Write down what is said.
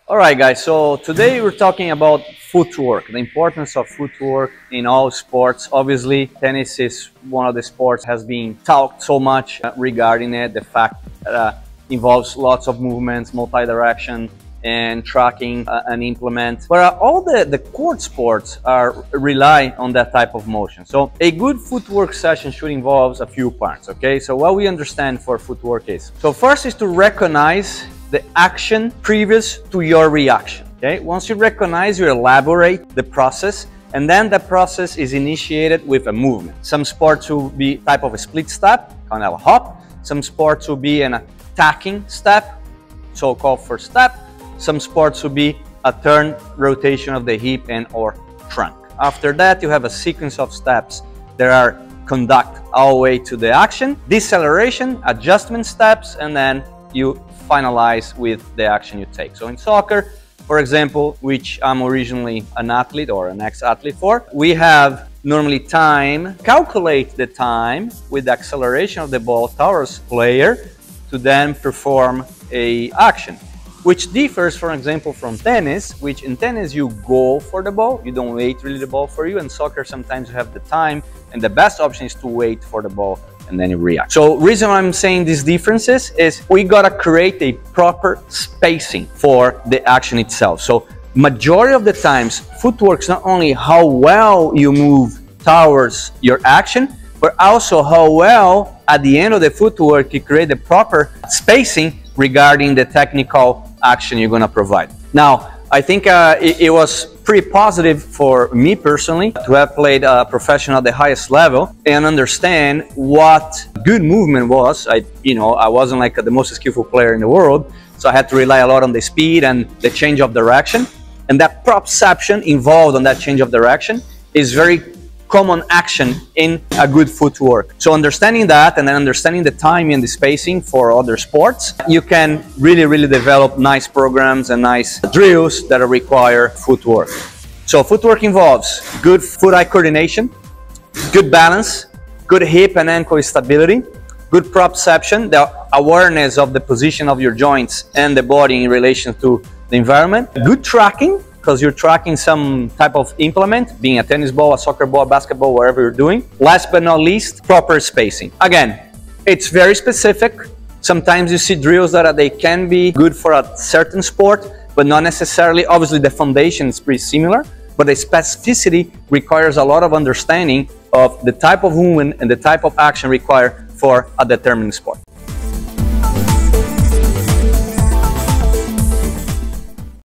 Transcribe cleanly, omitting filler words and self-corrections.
All right, guys, so today we're talking about footwork, the importance of footwork in all sports. Obviously, tennis is one of the sports has been talked so much regarding it, the fact that involves lots of movements, multi-direction, and tracking an implement. But all the court sports rely on that type of motion. So a good footwork session should involve a few parts, okay? So what we understand for footwork is, so first is to recognize the action previous to your reaction, okay? Once you recognize, you elaborate the process, and then the process is initiated with a movement. Some sports will be type of a split step, kind of a hop. Some sports will be an attacking step, so-called first step. Some sports will be a turn, rotation of the hip and or trunk. After that, you have a sequence of steps that are conduct all the way to the action, deceleration, adjustment steps, and then you finalize with the action you take. So in soccer, for example, which I'm originally an athlete or an ex-athlete for, we have normally time, calculate the time with the acceleration of the ball towards player to then perform a action, which differs, for example, from tennis, which in tennis you go for the ball, you don't wait really the ball for you. In soccer, sometimes you have the time, and the best option is to wait for the ball and then you react. So reason I'm saying these differences is we gotta create a proper spacing for the action itself. So majority of the times, footwork is not only how well you move towards your action, but also how well at the end of the footwork you create the proper spacing regarding the technical action you're gonna provide. Now, I think it was pretty positive for me personally to have played professional at the highest level and understand what good movement was. I wasn't like the most skillful player in the world, so I had to rely a lot on the speed and the change of direction. And that propception involved on that change of direction is very common action in a good footwork. So understanding that and then understanding the timing and the spacing for other sports, you can really develop nice programs and nice drills that require footwork. So footwork involves good foot-eye coordination, good balance, good hip and ankle stability, good propception, the awareness of the position of your joints and the body in relation to the environment, good tracking, because you're tracking some type of implement, being a tennis ball, a soccer ball, a basketball, whatever you're doing. Last but not least, proper spacing. Again, it's very specific. Sometimes you see drills that they can be good for a certain sport, but not necessarily. Obviously, the foundation is pretty similar, but the specificity requires a lot of understanding of the type of movement and the type of action required for a determined sport.